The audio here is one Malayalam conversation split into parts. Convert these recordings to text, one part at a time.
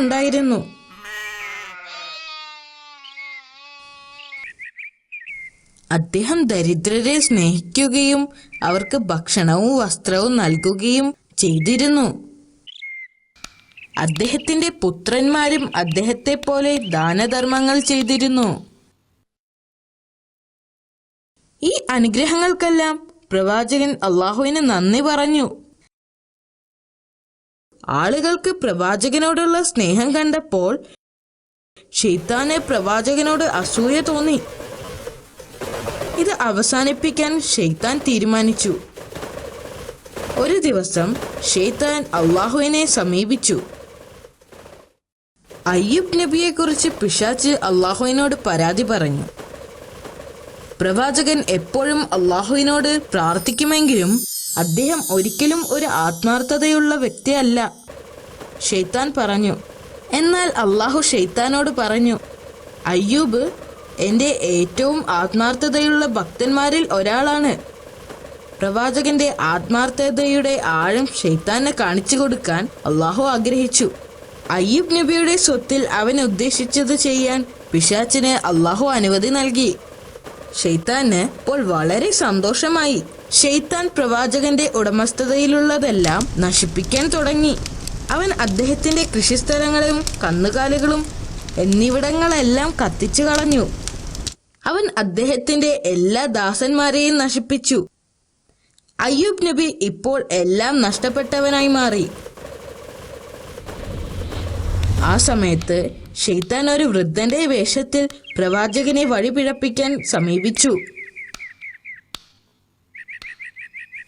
ഉണ്ടായിരുന്നു. അദ്ദേഹം ദരിദ്രരെ സ്നേഹിക്കുകയും അവർക്ക് ഭക്ഷണവും വസ്ത്രവും നൽകുകയും ചെയ്തിരുന്നു. അദ്ദേഹത്തിന്റെ പുത്രന്മാരും അദ്ദേഹത്തെ പോലെ ദാനധർമ്മങ്ങൾ ചെയ്തിരുന്നു. ഈ അനുഗ്രഹങ്ങൾക്കെല്ലാം പ്രവാചകൻ അള്ളാഹുവിന് നന്ദി പറഞ്ഞു. ആളുകൾക്ക് പ്രവാചകനോടുള്ള സ്നേഹം കണ്ടപ്പോൾ ശൈത്താന് പ്രവാചകനോട് അസൂയ തോന്നി. ഇത് അവസാനിപ്പിക്കാൻ ശൈത്താൻ തീരുമാനിച്ചു. ഒരു ദിവസം ശൈത്താൻ അള്ളാഹുവിനെ സമീപിച്ചു. അയ്യൂബ് നബിയെക്കുറിച്ച് പിശാച് അള്ളാഹുവിനോട് പരാതി പറഞ്ഞു. പ്രവാചകൻ എപ്പോഴും അള്ളാഹുവിനോട് പ്രാർത്ഥിക്കുമെങ്കിലും അദ്ദേഹം ഒരിക്കലും ഒരു ആത്മാർത്ഥതയുള്ള വ്യക്തിയല്ല. ശൈത്താൻ പറഞ്ഞു. എന്നാൽ അള്ളാഹു ശൈത്താനോട് പറഞ്ഞു, അയ്യൂബ് എൻ്റെ ഏറ്റവും ആത്മാർത്ഥതയുള്ള ഭക്തന്മാരിൽ ഒരാളാണ്. പ്രവാചകന്റെ ആത്മാർത്ഥതയുടെ ആഴം ശൈത്താനെ കാണിച്ചു കൊടുക്കാൻ അള്ളാഹു ആഗ്രഹിച്ചു. അയ്യൂബ് നബിയുടെ സ്വത്തിൽ അവൻ ഉദ്ദേശിച്ചത് ചെയ്യാൻ പിശാചിന് അള്ളാഹു അനുമതി നൽകി. ശൈത്താന് ഇപ്പോൾ വളരെ സന്തോഷമായി. ശൈത്താൻ പ്രവാചകന്റെ ഉടമസ്ഥതയിലുള്ളതെല്ലാം നശിപ്പിക്കാൻ തുടങ്ങി. അവൻ അദ്ദേഹത്തിന്റെ കൃഷിസ്ഥലങ്ങളും കന്നുകാലികളും എന്നിവിടങ്ങളെല്ലാം കത്തിച്ചു കളഞ്ഞു. അവൻ അദ്ദേഹത്തിന്റെ എല്ലാ ദാസന്മാരെയും നശിപ്പിച്ചു. അയ്യൂബ് നബി ഇപ്പോൾ എല്ലാം നഷ്ടപ്പെട്ടവനായി മാറി. ആ സമയത്ത് ശൈത്താൻ ഒരു വൃദ്ധന്റെ വേഷത്തിൽ പ്രവാചകനെ വഴിപിഴപ്പിക്കാൻ സമീപിച്ചു.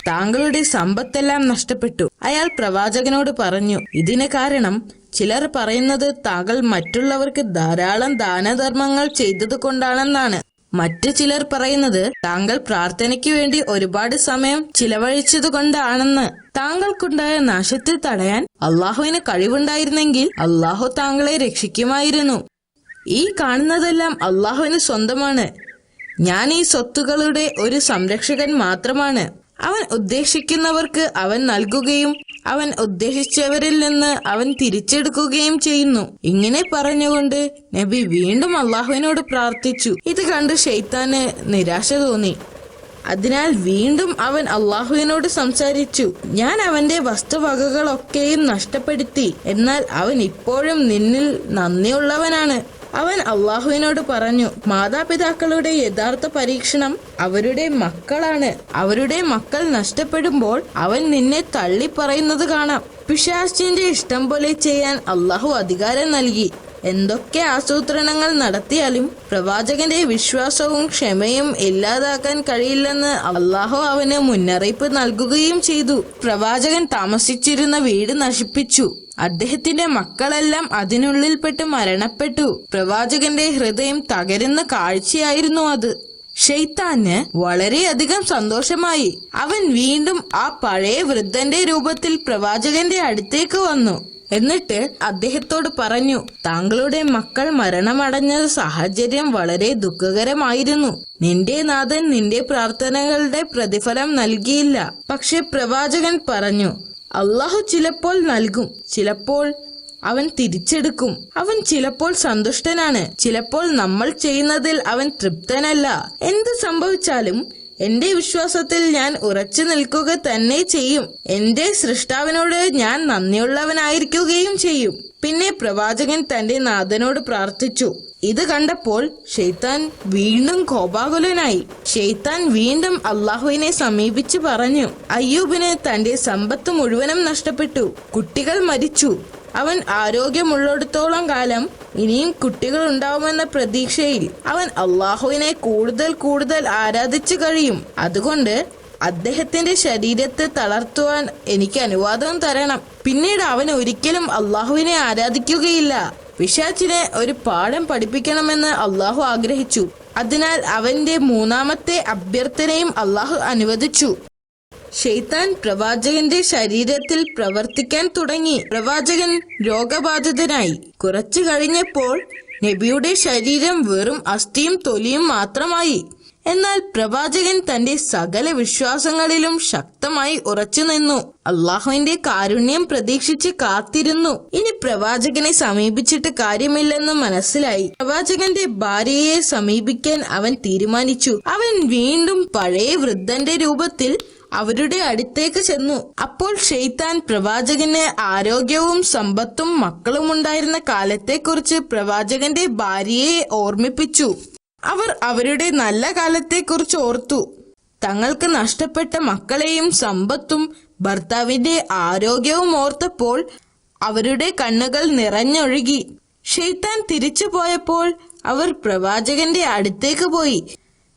താങ്കളുടെ സമ്പത്തെല്ലാം നഷ്ടപ്പെട്ടു. അയാൾ പ്രവാചകനോട് പറഞ്ഞു, ഇതിന് കാരണം ചിലർ പറയുന്നത് താങ്കൾ മറ്റുള്ളവർക്ക് ധാരാളം ദാനധർമ്മങ്ങൾ ചെയ്തത് കൊണ്ടാണെന്നാണ്. മറ്റു ചിലർ പറയുന്നത് താങ്കൾ പ്രാർത്ഥനയ്ക്ക് വേണ്ടി ഒരുപാട് സമയം ചിലവഴിച്ചത് കൊണ്ടാണെന്ന്. താങ്കൾക്കുണ്ടായ നാശത്തെ തടയാൻ അള്ളാഹുവിന് കഴിവുണ്ടായിരുന്നെങ്കിൽ അള്ളാഹു താങ്കളെ രക്ഷിക്കുമായിരുന്നു. ഈ കാണുന്നതെല്ലാം അള്ളാഹുവിന് സ്വന്തമാണ്. ഞാൻ ഈ സ്വത്തുക്കളുടെ ഒരു സംരക്ഷകൻ മാത്രമാണ്. അവൻ ഉദ്ദേശിക്കുന്നവർക്ക് അവൻ നൽകുകയും അവൻ ഉദ്ദേശിച്ചവരിൽ നിന്ന് അവൻ തിരിച്ചെടുക്കുകയും ചെയ്യുന്നു. ഇങ്ങനെ പറഞ്ഞുകൊണ്ട് നബി വീണ്ടും അള്ളാഹുവിനോട് പ്രാർത്ഥിച്ചു. ഇത് കണ്ട് ശൈത്താന് നിരാശ തോന്നി. അതിനാൽ വീണ്ടും അവൻ അള്ളാഹുവിനോട് സംസാരിച്ചു. ഞാൻ അവന്റെ വസ്തുവകകളൊക്കെയും നഷ്ടപ്പെടുത്തി, എന്നാൽ അവൻ ഇപ്പോഴും നിന്നിൽ നന്ദിയുള്ളവനാണ്. അവൻ അള്ളാഹുവിനോട് പറഞ്ഞു, മാതാപിതാക്കളുടെ യഥാർത്ഥ പരീക്ഷണം അവരുടെ മക്കളാണ്. അവരുടെ മക്കൾ നഷ്ടപ്പെടുമ്പോൾ അവൻ നിന്നെ തള്ളി പറയുന്നത് കാണാം. പിശാചിന്റെ ഇഷ്ടം പോലെ ചെയ്യാൻ അള്ളാഹു അധികാരം നൽകി. എന്തൊക്കെ ആസൂത്രണങ്ങൾ നടത്തിയാലും പ്രവാചകന്റെ വിശ്വാസവും ക്ഷമയും ഇല്ലാതാക്കാൻ കഴിയില്ലെന്ന് അള്ളാഹു അവന് മുന്നറിയിപ്പ് നൽകുകയും ചെയ്തു. പ്രവാചകൻ താമസിച്ചിരുന്ന വീട് നശിപ്പിച്ചു. അദ്ദേഹത്തിന്റെ മക്കളെല്ലാം അതിനുള്ളിൽപ്പെട്ട് മരണപ്പെട്ടു. പ്രവാചകന്റെ ഹൃദയം തകരുന്ന കാഴ്ചയായിരുന്നു അത്. ശൈത്താന് വളരെയധികം സന്തോഷമായി. അവൻ വീണ്ടും ആ പഴയ വൃദ്ധന്റെ രൂപത്തിൽ പ്രവാചകന്റെ അടുത്തേക്ക് വന്നു. എന്നിട്ട് അദ്ദേഹത്തോട് പറഞ്ഞു, താങ്കളുടെ മക്കൾ മരണമടഞ്ഞ സാഹചര്യം വളരെ ദുഃഖകരമായിരുന്നു. നിന്റെ നാഥൻ നിന്റെ പ്രാർത്ഥനകളുടെ പ്രതിഫലം നൽകിയില്ല. പക്ഷെ പ്രവാചകൻ പറഞ്ഞു, അള്ളാഹു ചിലപ്പോൾ നൽകും, ചിലപ്പോൾ അവൻ തിരിച്ചെടുക്കും. അവൻ ചിലപ്പോൾ സന്തുഷ്ടനാണ്, ചിലപ്പോൾ നമ്മൾ ചെയ്യുന്നതിൽ അവൻ തൃപ്തനല്ല. എന്ത് സംഭവിച്ചാലും എന്റെ വിശ്വാസത്തിൽ ഞാൻ ഉറച്ചു നിൽക്കുക തന്നെ ചെയ്യും. എന്റെ സൃഷ്ടാവിനോട് ഞാൻ നന്ദിയുള്ളവനായിരിക്കുകയും ചെയ്യും. പിന്നെ പ്രവാചകൻ തന്റെ നാഥനോട് പ്രാർത്ഥിച്ചു. ഇത് കണ്ടപ്പോൾ ശൈത്താൻ വീണ്ടും കോപാകുലനായി. ശൈത്താൻ വീണ്ടും അള്ളാഹുവിനെ സമീപിച്ച് പറഞ്ഞു, അയ്യൂബിന് തന്റെ സമ്പത്ത് മുഴുവനും നഷ്ടപ്പെട്ടു. കുട്ടികൾ മരിച്ചു. അവൻ ആരോഗ്യമുള്ളിടത്തോളം കാലം ഇനിയും കുട്ടികൾ ഉണ്ടാവുമെന്ന പ്രതീക്ഷയിൽ അവൻ അള്ളാഹുവിനെ കൂടുതൽ കൂടുതൽ ആരാധിച്ചു കഴിയും. അതുകൊണ്ട് അദ്ദേഹത്തിന്റെ ശരീരത്തെ തളർത്തുവാൻ എനിക്ക് അനുവാദം തരണം. പിന്നീട് അവൻ ഒരിക്കലും അള്ളാഹുവിനെ ആരാധിക്കുകയില്ല. പിശാചിനെ ഒരു പാഠം പഠിപ്പിക്കണമെന്ന് അള്ളാഹു ആഗ്രഹിച്ചു. അതിനാൽ അവന്റെ മൂന്നാമത്തെ അഭ്യർത്ഥനയും അള്ളാഹു അനുവദിച്ചു. ശൈത്താൻ പ്രവാചകന്റെ ശരീരത്തിൽ പ്രവർത്തിക്കാൻ തുടങ്ങി. പ്രവാചകൻ രോഗബാധിതനായി. കുറച്ചു കഴിഞ്ഞപ്പോൾ നബിയുടെ ശരീരം വെറും അസ്ഥിയും തൊലിയും മാത്രമായി. എന്നാൽ പ്രവാചകൻ തന്റെ സകല വിശ്വാസങ്ങളിലും ശക്തമായി ഉറച്ചുനിന്നു. അള്ളാഹുവിന്റെ കാരുണ്യം പ്രതീക്ഷിച്ച് കാത്തിരുന്നു. ഇനി പ്രവാചകനെ സമീപിച്ചിട്ട് കാര്യമില്ലെന്ന് മനസ്സിലായി. പ്രവാചകന്റെ ഭാര്യയെ സമീപിക്കാൻ അവൻ തീരുമാനിച്ചു. അവൻ വീണ്ടും പഴയ വൃദ്ധന്റെ രൂപത്തിൽ അവരുടെ അടുത്തേക്ക് ചെന്നു. അപ്പോൾ ശൈത്താൻ പ്രവാചകന് ആരോഗ്യവും സമ്പത്തും മക്കളും ഉണ്ടായിരുന്ന കാലത്തെക്കുറിച്ച് പ്രവാചകന്റെ ഭാര്യയെ ഓർമ്മിപ്പിച്ചു. അവർ അവരുടെ നല്ല കാലത്തെക്കുറിച്ച് ഓർത്തു. തങ്ങൾക്ക് നഷ്ടപ്പെട്ട മക്കളെയും സമ്പത്തും ഭർത്താവിന്റെ ആരോഗ്യവും ഓർത്തപ്പോൾ അവരുടെ കണ്ണുകൾ നിറഞ്ഞൊഴുകി. ശൈത്താൻ തിരിച്ചു പോയപ്പോൾ അവർ പ്രവാചകന്റെ അടുത്തേക്ക് പോയി.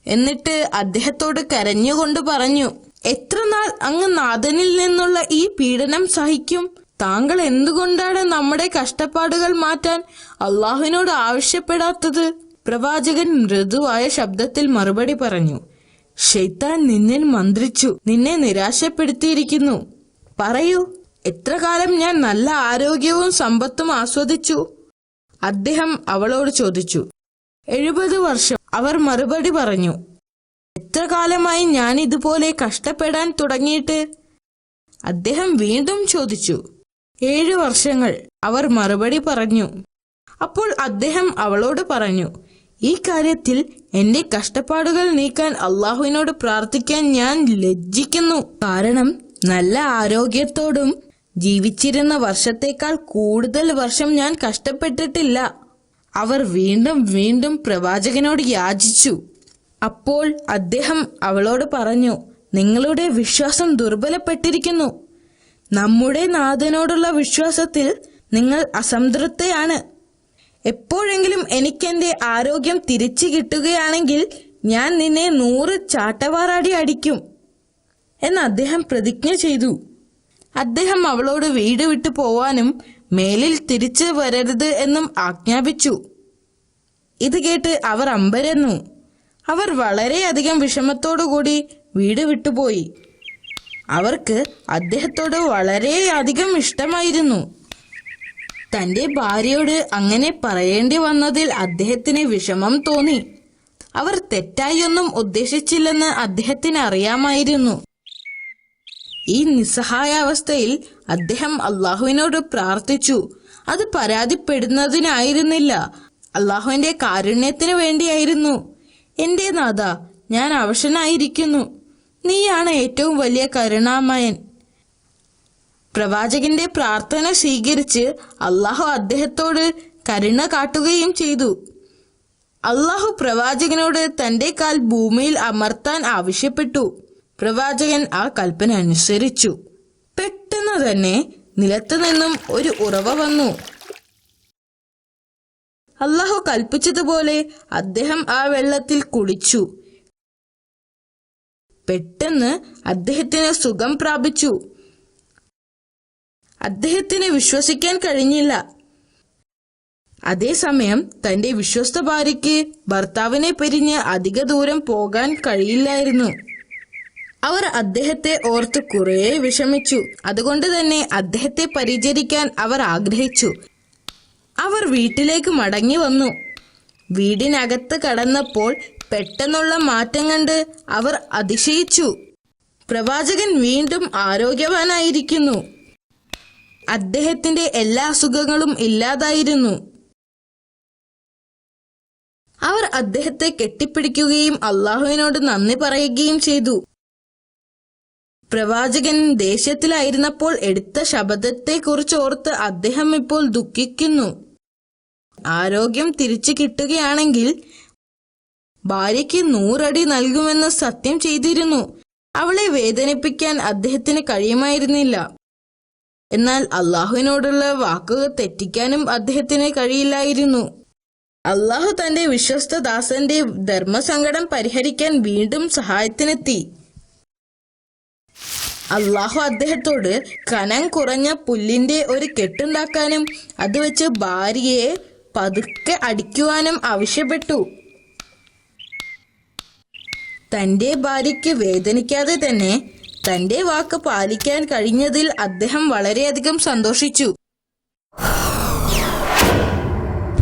എന്നിട്ട് അദ്ദേഹത്തോട് കരഞ്ഞുകൊണ്ട് പറഞ്ഞു, എത്ര നാൾ അങ്ങ് നാഥനിൽ നിന്നുള്ള ഈ പീഡനം സഹിക്കും? താങ്കൾ എന്തുകൊണ്ടാണ് നമ്മുടെ കഷ്ടപ്പാടുകൾ മാറ്റാൻ അള്ളാഹുവിനോട് ആവശ്യപ്പെടാത്തത്? പ്രവാചകൻ മൃദുവായ ശബ്ദത്തിൽ മറുപടി പറഞ്ഞു, ശൈത്താൻ നിന്നെ മന്ത്രിച്ചു, നിന്നെ നിരാശപ്പെടുത്തിയിരിക്കുന്നു. പറയൂ, എത്ര കാലം ഞാൻ നല്ല ആരോഗ്യവും സമ്പത്തും ആസ്വദിച്ചു? അദ്ദേഹം അവളോട് ചോദിച്ചു. 70 വർഷം, അവർ മറുപടി പറഞ്ഞു. എത്ര കാലമായി ഞാൻ ഇതുപോലെ കഷ്ടപ്പെടാൻ തുടങ്ങിയിട്ട്? അദ്ദേഹം വീണ്ടും ചോദിച്ചു. 7 വർഷങ്ങൾ, അവർ മറുപടി പറഞ്ഞു. അപ്പോൾ അദ്ദേഹം അവളോട് പറഞ്ഞു, ഈ കാര്യത്തിൽ എന്റെ കഷ്ടപ്പാടുകൾ നീക്കാൻ അള്ളാഹുവിനോട് പ്രാർത്ഥിക്കാൻ ഞാൻ ലജ്ജിക്കുന്നു. കാരണം നല്ല ആരോഗ്യത്തോടും ജീവിച്ചിരുന്ന വർഷത്തേക്കാൾ കൂടുതൽ വർഷം ഞാൻ കഷ്ടപ്പെട്ടിട്ടില്ല. അവർ വീണ്ടും വീണ്ടും പ്രവാചകനോട് യാചിച്ചു. അപ്പോൾ അദ്ദേഹം അവളോട് പറഞ്ഞു, നിങ്ങളുടെ വിശ്വാസം ദുർബലപ്പെട്ടിരിക്കുന്നു. നമ്മുടെ നാഥനോടുള്ള വിശ്വാസത്തിൽ നിങ്ങൾ അസംതൃപ്തയാണ്. എപ്പോഴെങ്കിലും എനിക്കെന്റെ ആരോഗ്യം തിരിച്ചു കിട്ടുകയാണെങ്കിൽ ഞാൻ നിന്നെ 100 ചാട്ടവാറാടി അടിക്കും എന്ന് അദ്ദേഹം പ്രതിജ്ഞ ചെയ്തു. അദ്ദേഹം അവളോട് വീട് വിട്ടു പോവാനും മേലിൽ തിരിച്ചു വരരുത് എന്നും ആജ്ഞാപിച്ചു. ഇത് കേട്ട് അവർ അമ്പരന്നു. അവർ വളരെയധികം വിഷമത്തോടുകൂടി വീട് വിട്ടുപോയി. അവർക്ക് അദ്ദേഹത്തോട് വളരെയധികം ഇഷ്ടമായിരുന്നു. തന്റെ ഭാര്യയോട് അങ്ങനെ പറയേണ്ടി വന്നതിൽ അദ്ദേഹത്തിന് വിഷമം തോന്നി. അവർ തെറ്റായൊന്നും ഉദ്ദേശിച്ചില്ലെന്ന് അദ്ദേഹത്തിന് അറിയാമായിരുന്നു. ഈ നിസ്സഹായാവസ്ഥയിൽ അദ്ദേഹം അള്ളാഹുവിനോട് പ്രാർത്ഥിച്ചു. അത് പരാതിപ്പെടുന്നതിനായിരുന്നില്ല, അള്ളാഹുവിന്റെ കാരുണ്യത്തിന് വേണ്ടിയായിരുന്നു. എന്റെ നാഥ, ഞാൻ അവശനായിരിക്കുന്നു. നീയാണ് ഏറ്റവും വലിയ കരുണാമയൻ. പ്രവാചകന്റെ പ്രാർത്ഥന സ്വീകരിച്ച് അള്ളാഹു അദ്ദേഹത്തോട് കരുണ കാട്ടുകയും ചെയ്തു. അള്ളാഹു പ്രവാചകനോട് തന്റെ കാൽ ഭൂമിയിൽ അമർത്താൻ ആവശ്യപ്പെട്ടു. പ്രവാചകൻ ആ കൽപ്പന അനുസരിച്ചു. പെട്ടെന്ന് തന്നെ നിലത്തു നിന്നും ഒരു ഉറവ വന്നു. അള്ളാഹു കൽപ്പിച്ചതുപോലെ അദ്ദേഹം ആ വെള്ളത്തിൽ കുളിച്ചു. പെട്ടെന്ന് അദ്ദേഹത്തിന് സുഖം പ്രാപിച്ചു. അദ്ദേഹത്തിന് വിശ്വസിക്കാൻ കഴിഞ്ഞില്ല. അതേസമയം തന്റെ വിശ്വസ്ത ഭാര്യയ്ക്ക് ഭർത്താവിനെ പിരിഞ്ഞ് അധിക ദൂരം പോകാൻ കഴിയില്ലായിരുന്നു. അവർ അദ്ദേഹത്തെ ഓർത്ത് കുറേ വിഷമിച്ചു. അതുകൊണ്ട് തന്നെ അദ്ദേഹത്തെ പരിചരിക്കാൻ അവർ ആഗ്രഹിച്ചു. അവർ വീട്ടിലേക്ക് മടങ്ങി വന്നു. വീടിനകത്ത് കടന്നപ്പോൾ പെട്ടെന്നുള്ള മാറ്റം കണ്ട് അവർ അതിശയിച്ചു. പ്രവാചകൻ വീണ്ടും ആരോഗ്യവാനായിരിക്കുന്നു. അദ്ദേഹത്തിന്റെ എല്ലാ അസുഖങ്ങളും ഇല്ലാതായിരുന്നു. അവർ അദ്ദേഹത്തെ കെട്ടിപ്പിടിക്കുകയും അള്ളാഹുവിനോട് നന്ദി പറയുകയും ചെയ്തു. പ്രവാചകൻ ദേഷ്യത്തിലായിരുന്നപ്പോൾ എടുത്ത ശപഥത്തെക്കുറിച്ച് ഓർത്ത് അദ്ദേഹം ഇപ്പോൾ ദുഃഖിക്കുന്നു. ആരോഗ്യം തിരിച്ചു കിട്ടുകയാണെങ്കിൽ ഭാര്യയ്ക്ക് 100 അടി നൽകുമെന്ന് സത്യം ചെയ്തിരുന്നു. അവളെ വേദനിപ്പിക്കാൻ അദ്ദേഹത്തിന് കഴിയുമായിരുന്നില്ല. എന്നാൽ അള്ളാഹുവിനോടുള്ള വാക്കുകൾ തെറ്റിക്കാനും അദ്ദേഹത്തിന് കഴിയില്ലായിരുന്നു. അള്ളാഹു തന്റെ വിശ്വസ്ത ദാസന്റെ ധർമ്മസങ്കടം പരിഹരിക്കാൻ വീണ്ടും സഹായത്തിനെത്തി. അള്ളാഹു അദ്ദേഹത്തോട് കനം കുറഞ്ഞ പുല്ലിന്റെ ഒരു കെട്ടുണ്ടാക്കാനും അത് വെച്ച് ഭാര്യയെ പതുക്കെ അടിക്കുവാനും ആവശ്യപ്പെട്ടു. തന്റെ ഭാര്യയ്ക്ക് വേദനിക്കാതെ തന്നെ തന്റെ വാക്ക് പാലിക്കാൻ കഴിഞ്ഞതിൽ അദ്ദേഹം വളരെയധികം സന്തോഷിച്ചു.